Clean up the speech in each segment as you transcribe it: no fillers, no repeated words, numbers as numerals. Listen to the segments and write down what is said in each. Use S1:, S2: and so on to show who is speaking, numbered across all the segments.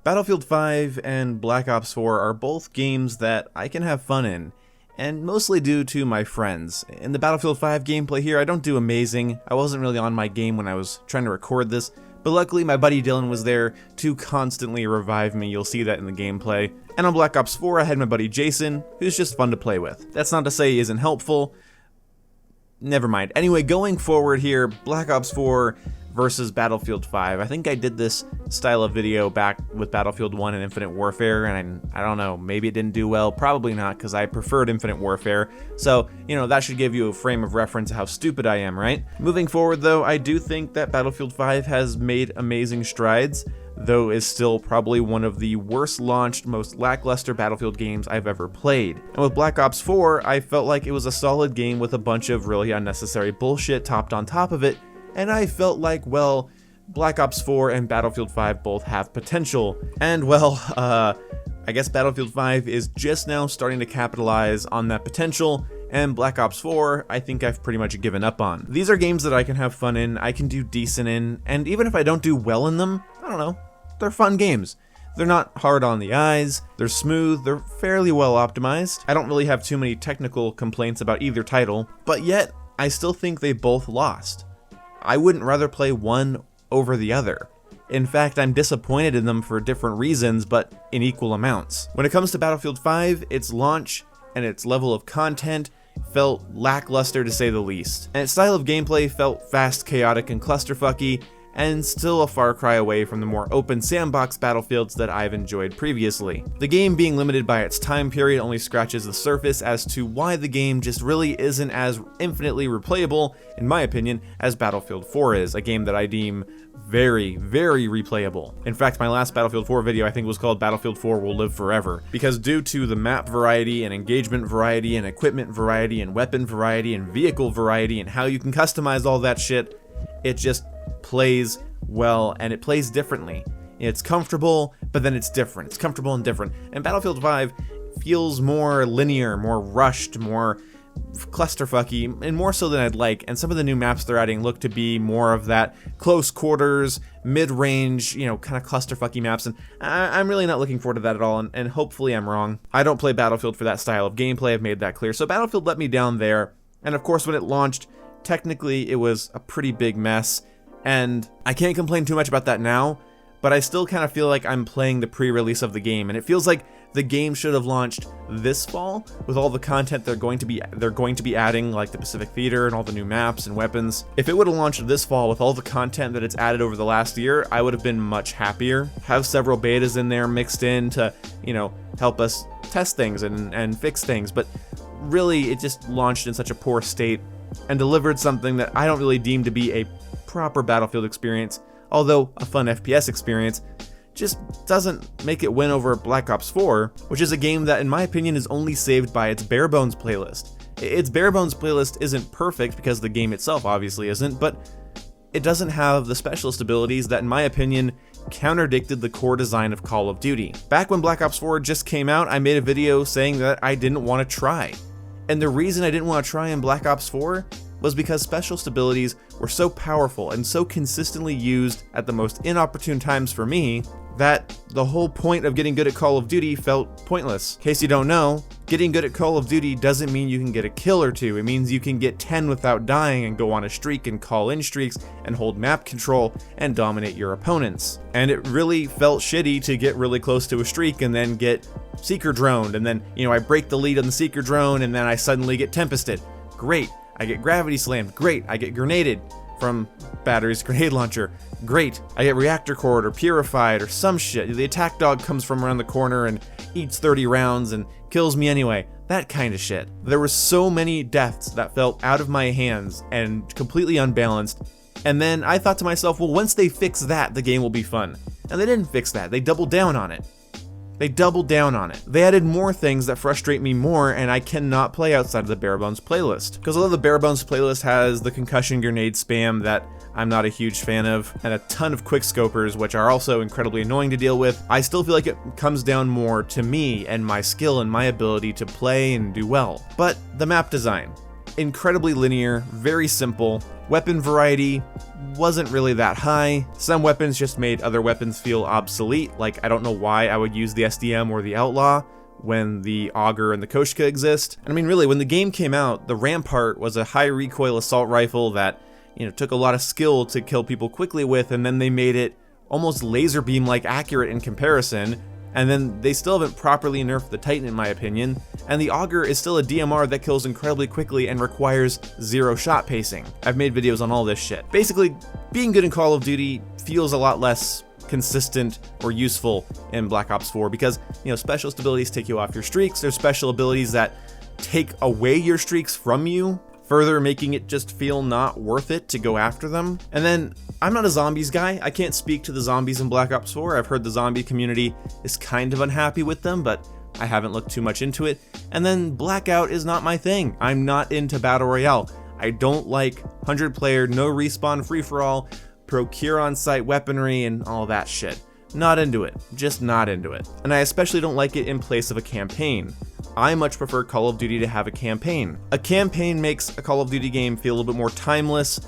S1: Battlefield 5 and Black Ops 4 are both games that I can have fun in, and mostly due to my friends. In the Battlefield 5 gameplay here, I don't do amazing. I wasn't really on my game when I was trying to record this, but luckily my buddy Dylan was there to constantly revive me. You'll see that in the gameplay. And on Black Ops 4, I had my buddy Jason, who's just fun to play with. That's not to say he isn't helpful. Never mind. Anyway, going forward here, Black Ops 4 versus Battlefield 5. I think I did this style of video back with Battlefield 1 and Infinite Warfare, and I don't know, maybe it didn't do well, probably not, because I preferred Infinite Warfare, so, you know, that should give you a frame of reference of how stupid I am, right? Moving forward, though, I do think that Battlefield 5 has made amazing strides, though is still probably one of the worst launched, most lackluster Battlefield games I've ever played. And with Black Ops 4, I felt like it was a solid game with a bunch of really unnecessary bullshit topped on top of it, and I felt like, well, Black Ops 4 and Battlefield 5 both have potential, and well, I guess Battlefield 5 is just now starting to capitalize on that potential, and Black Ops 4, I think I've pretty much given up on. These are games that I can have fun in, I can do decent in, and even if I don't do well in them, I don't know, they're fun games. They're not hard on the eyes, they're smooth, they're fairly well optimized. I don't really have too many technical complaints about either title, but yet, I still think they both lost. I wouldn't rather play one over the other. In fact, I'm disappointed in them for different reasons, but in equal amounts. When it comes to Battlefield 5, its launch and its level of content felt lackluster to say the least. And its style of gameplay felt fast, chaotic, and clusterfucky, and still a far cry away from the more open sandbox Battlefields that I've enjoyed previously. The game being limited by its time period only scratches the surface as to why the game just really isn't as infinitely replayable, in my opinion, as Battlefield 4 is, a game that I deem very, very replayable. In fact, my last Battlefield 4 video I think was called Battlefield 4 Will Live Forever, because due to the map variety and engagement variety and equipment variety and weapon variety and vehicle variety and how you can customize all that shit, it just plays well, and it plays differently. It's comfortable, but then it's different. It's comfortable and different. And Battlefield 5 feels more linear, more rushed, more clusterfucky, and more so than I'd like. And some of the new maps they're adding look to be more of that close quarters, mid-range, you know, kind of clusterfucky maps, and I'm really not looking forward to that at all, and hopefully I'm wrong. I don't play Battlefield for that style of gameplay, I've made that clear. So Battlefield let me down there, and of course when it launched, technically it was a pretty big mess. And I can't complain too much about that now, but I still kind of feel like I'm playing the pre-release of the game, and it feels like the game should have launched this fall with all the content they're going to be adding, like the Pacific Theater and all the new maps and weapons. If it would have launched this fall with all the content that it's added over the last year, I would have been much happier. Have several betas in there mixed in to, you know, help us test things and fix things, but really it just launched in such a poor state and delivered something that I don't really deem to be a proper Battlefield experience, although a fun FPS experience, just doesn't make it win over Black Ops 4, which is a game that in my opinion is only saved by its bare bones playlist. Its bare bones playlist isn't perfect because the game itself obviously isn't, but it doesn't have the specialist abilities that in my opinion counterdicted the core design of Call of Duty. Back when Black Ops 4 just came out, I made a video saying that I didn't want to try. And the reason I didn't want to try in Black Ops 4 was because specialist abilities were so powerful and so consistently used at the most inopportune times for me that the whole point of getting good at Call of Duty felt pointless. In case you don't know, getting good at Call of Duty doesn't mean you can get a kill or two. It means you can get 10 without dying and go on a streak and call in streaks and hold map control and dominate your opponents. And it really felt shitty to get really close to a streak and then get Seeker droned, and then, you know, I break the lead on the Seeker drone and then I suddenly get Tempested. Great. I get gravity slammed. Great. I get grenaded from Battery's grenade launcher. Great. I get reactor cored or purified or some shit. The attack dog comes from around the corner and eats 30 rounds and kills me anyway. That kind of shit. There were so many deaths that felt out of my hands and completely unbalanced. And then I thought to myself, well, once they fix that, the game will be fun. And they didn't fix that. They doubled down on it. They doubled down on it. They added more things that frustrate me more, and I cannot play outside of the bare bones playlist. Because although the bare bones playlist has the concussion grenade spam that I'm not a huge fan of, and a ton of quickscopers, which are also incredibly annoying to deal with, I still feel like it comes down more to me and my skill and my ability to play and do well. But the map design. incredibly linear, very simple. Weapon variety wasn't really that high. Some weapons just made other weapons feel obsolete, like I don't know why I would use the SDM or the Outlaw when the Auger and the Koshka exist. And I mean, really, when the game came out, the Rampart was a high recoil assault rifle that, you know, took a lot of skill to kill people quickly with, and then they made it almost laser beam like accurate in comparison. And then they still haven't properly nerfed the Titan in my opinion, and the Auger is still a DMR that kills incredibly quickly and requires 0 shot pacing. I've made videos on all this shit. Basically, being good in Call of Duty feels a lot less consistent or useful in Black Ops 4 because, you know, specialist abilities take you off your streaks, there's special abilities that take away your streaks from you, further making it just feel not worth it to go after them. And then, I'm not a zombies guy, I can't speak to the zombies in Black Ops 4, I've heard the zombie community is kind of unhappy with them, but I haven't looked too much into it. And then Blackout is not my thing, I'm not into Battle Royale. I don't like 100 player, no respawn free-for-all, procure on-site weaponry and all that shit. Not into it, just not into it. And I especially don't like it in place of a campaign. I much prefer Call of Duty to have a campaign. A campaign makes a Call of Duty game feel a little bit more timeless,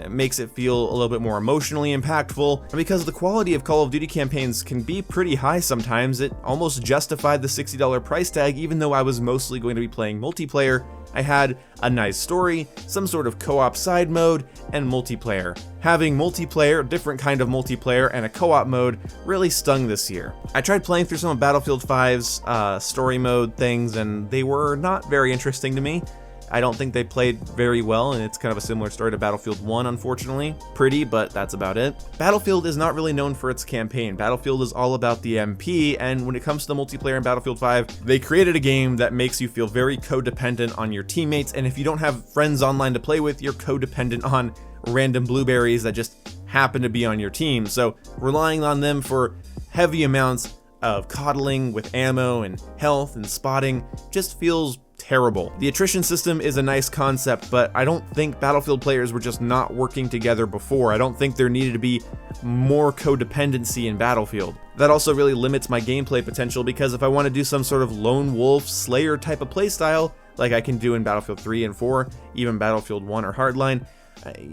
S1: makes it feel a little bit more emotionally impactful, and because the quality of Call of Duty campaigns can be pretty high sometimes, it almost justified the $60 price tag even though I was mostly going to be playing multiplayer. I had a nice story, some sort of co-op side mode, and multiplayer. Having multiplayer, a different kind of multiplayer, and a co-op mode really stung this year. I tried playing through some of Battlefield 5's story mode things, and they were not very interesting to me. I don't think they played very well, and it's kind of a similar story to Battlefield 1, unfortunately. Pretty, but that's about it. Battlefield is not really known for its campaign. Battlefield is all about the MP, and when it comes to the multiplayer in Battlefield 5, they created a game that makes you feel very codependent on your teammates, and if you don't have friends online to play with, you're codependent on random blueberries that just happen to be on your team. So relying on them for heavy amounts of coddling with ammo and health and spotting just feels terrible. The attrition system is a nice concept, but I don't think Battlefield players were just not working together before. I don't think there needed to be more codependency in Battlefield. That also really limits my gameplay potential because if I want to do some sort of lone wolf slayer type of playstyle, like I can do in Battlefield 3 and 4, even Battlefield 1 or Hardline,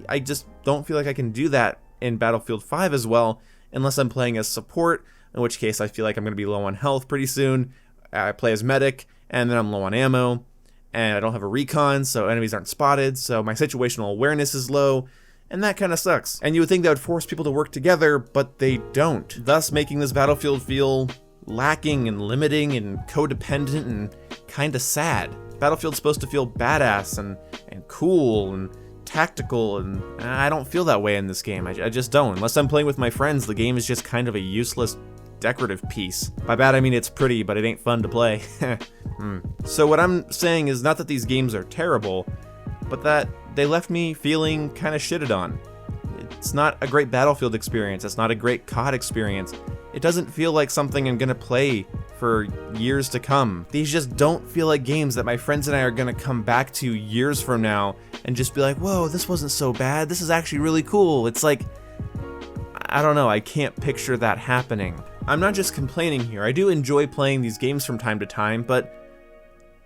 S1: I just don't feel like I can do that in Battlefield 5 as well, unless I'm playing as support, in which case I feel like I'm going to be low on health pretty soon. I play as medic, and then I'm low on ammo, and I don't have a recon, so enemies aren't spotted, so my situational awareness is low, and that kind of sucks. And you would think that would force people to work together, but they don't, thus making this Battlefield feel lacking and limiting and codependent and kinda sad. Battlefield's supposed to feel badass and cool and tactical, and I don't feel that way in this game. I just don't. Unless I'm playing with my friends, the game is just kind of a useless decorative piece. By bad I mean it's pretty, but it ain't fun to play. So what I'm saying is not that these games are terrible, but that they left me feeling kind of shitted on. It's not a great Battlefield experience, it's not a great COD experience. It doesn't feel like something I'm gonna play for years to come. These just don't feel like games that my friends and I are gonna come back to years from now and just be like, whoa, this wasn't so bad, this is actually really cool. It's like, I don't know, I can't picture that happening. I'm not just complaining here, I do enjoy playing these games from time to time, but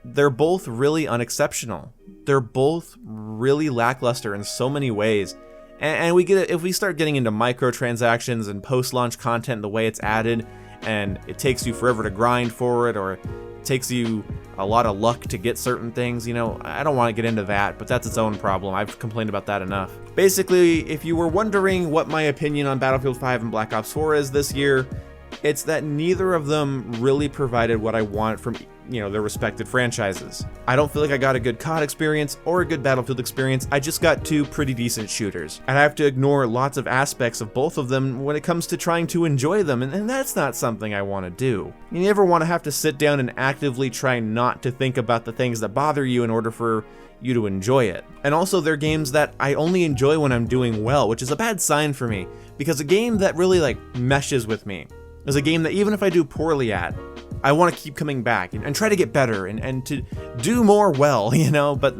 S1: they're both really unexceptional. They're both really lackluster in so many ways. And if we start getting into microtransactions and post-launch content, the way it's added, and it takes you forever to grind for it, or it takes you a lot of luck to get certain things, you know, I don't want to get into that, but that's its own problem. I've complained about that enough. Basically, if you were wondering what my opinion on Battlefield 5 and Black Ops 4 is this year, it's that neither of them really provided what I want from, you know, their respective franchises. I don't feel like I got a good COD experience or a good Battlefield experience, I just got two pretty decent shooters. And I have to ignore lots of aspects of both of them when it comes to trying to enjoy them, and that's not something I want to do. You never want to have to sit down and actively try not to think about the things that bother you in order for you to enjoy it. And also they're games that I only enjoy when I'm doing well, which is a bad sign for me, because a game that really like meshes with me is a game that even if I do poorly at, I want to keep coming back and try to get better and to do more well, you know, but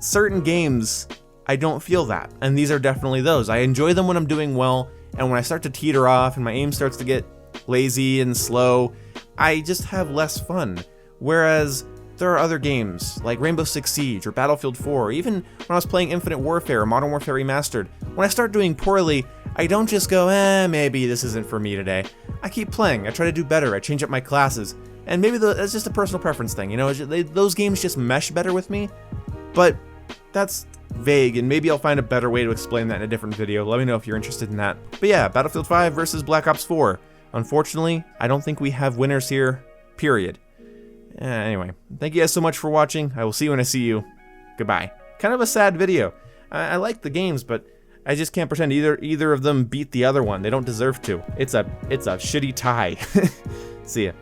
S1: certain games, I don't feel that, and these are definitely those. I enjoy them when I'm doing well, and when I start to teeter off and my aim starts to get lazy and slow, I just have less fun. Whereas there are other games, like Rainbow Six Siege or Battlefield 4, or even when I was playing Infinite Warfare or Modern Warfare Remastered, when I start doing poorly, I don't just go, maybe this isn't for me today. I keep playing, I try to do better, I change up my classes, and maybe that's just a personal preference thing, you know, those games just mesh better with me, but that's vague, and maybe I'll find a better way to explain that in a different video. Let me know if you're interested in that. But yeah, Battlefield 5 versus Black Ops 4. Unfortunately, I don't think we have winners here, period. Anyway, thank you guys so much for watching. I will see you when I see you. Goodbye. Kind of a sad video. I like the games, but I just can't pretend either of them beat the other one. They don't deserve to. It's a shitty tie. See ya.